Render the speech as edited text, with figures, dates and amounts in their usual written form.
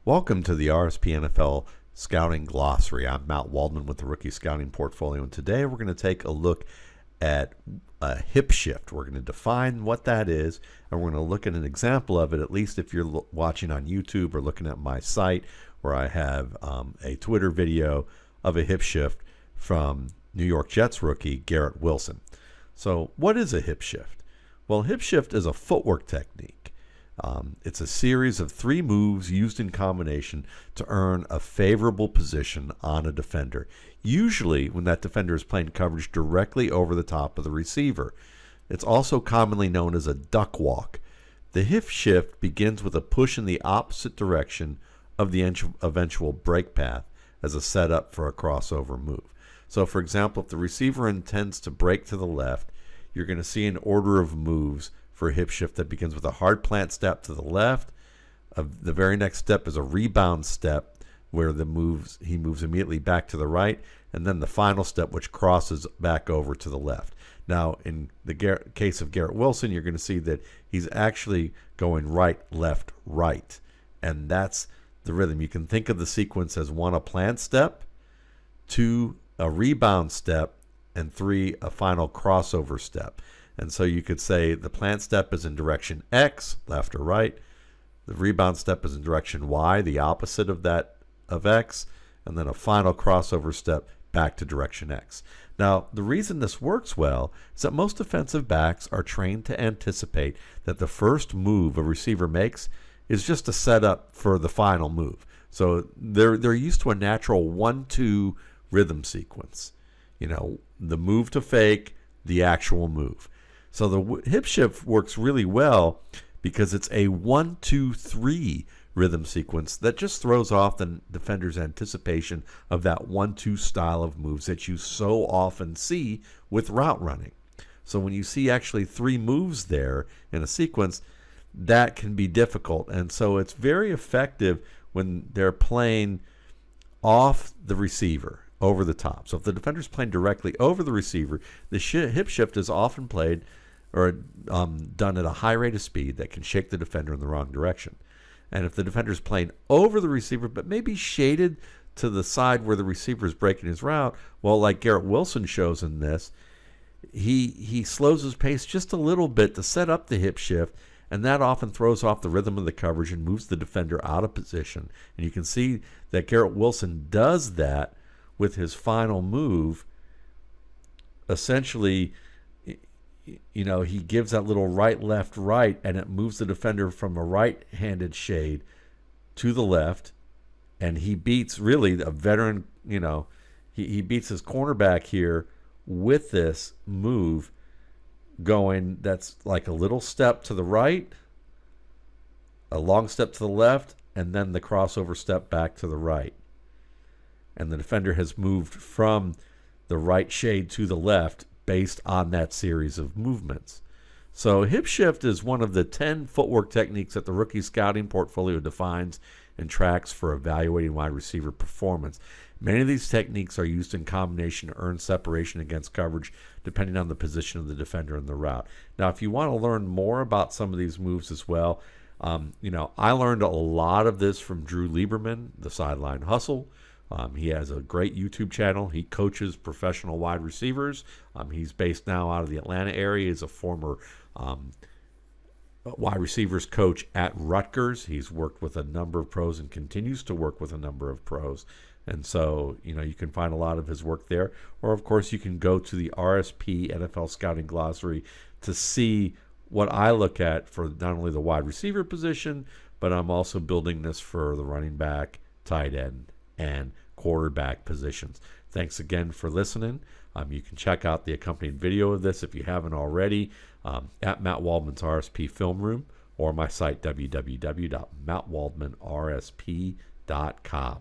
Welcome to the RSP NFL Scouting Glossary. I'm Matt Waldman with the Rookie Scouting Portfolio, and today we're going to take a look at a hip shift. We're going to define what that is, and we're going to look at an example of it, at least if you're watching on YouTube or looking at my site where I have a Twitter video of a hip shift from New York Jets rookie Garrett Wilson. So what is a hip shift? Well, hip shift is a footwork technique. It's a series of 3 moves used in combination to earn a favorable position on a defender, usually when that defender is playing coverage directly over the top of the receiver. It's also commonly known as a duck walk. The hip shift begins with a push in the opposite direction of the eventual break path as a setup for a crossover move. So, for example, if the receiver intends to break to the left, you're going to see an order of moves for a hip shift that begins with a hard plant step to the left. The very next step is a rebound step where he moves immediately back to the right, and then the final step which crosses back over to the left. Now, in the case of Garrett Wilson, you're going to see that he's actually going right, left, right, and that's the rhythm. You can think of the sequence as 1, a plant step, 2, a rebound step, and 3, a final crossover step. And so you could say the plant step is in direction X, left or right. The rebound step is in direction Y, the opposite of that of X, and then a final crossover step back to direction X. Now, the reason this works well is that most defensive backs are trained to anticipate that the first move a receiver makes is just a setup for the final move. So they're used to a natural 1-2 rhythm sequence. You know, the move to fake, the actual move. So the hip shift works really well because it's a 1-2-3 rhythm sequence that just throws off the defender's anticipation of that 1-2 style of moves that you so often see with route running. So when you see actually 3 moves there in a sequence, that can be difficult. And so it's very effective when they're playing off the receiver, over the top. So if the defender's playing directly over the receiver, the hip shift is often played or done at a high rate of speed that can shake the defender in the wrong direction. And if the defender's playing over the receiver but maybe shaded to the side where the receiver is breaking his route, well, like Garrett Wilson shows in this, he slows his pace just a little bit to set up the hip shift, and that often throws off the rhythm of the coverage and moves the defender out of position. And you can see that Garrett Wilson does that with his final move. Essentially, you know, he gives that little right, left, right, and it moves the defender from a right-handed shade to the left, and he beats really a veteran, you know, he beats his cornerback here with this move going, that's like a little step to the right, a long step to the left, and then the crossover step back to the right. And the defender has moved from the right shade to the left based on that series of movements. So hip shift is one of the 10 footwork techniques that the Rookie Scouting Portfolio defines and tracks for evaluating wide receiver performance. Many of these techniques are used in combination to earn separation against coverage depending on the position of the defender and the route. Now, if you want to learn more about some of these moves as well, you know, I learned a lot of this from Drew Lieberman, the Sideline Hustle. He has a great YouTube channel. He coaches professional wide receivers. He's based now out of the Atlanta area. He's a former wide receivers coach at Rutgers. He's worked with a number of pros and continues to work with a number of pros. And so, you know, you can find a lot of his work there. Or, of course, you can go to the RSP NFL Scouting Glossary to see what I look at for not only the wide receiver position, but I'm also building this for the running back, tight end, and quarterback positions. Thanks again for listening. You can check out the accompanying video of this if you haven't already at Matt Waldman's RSP Film Room or my site www.mattwaldmanrsp.com.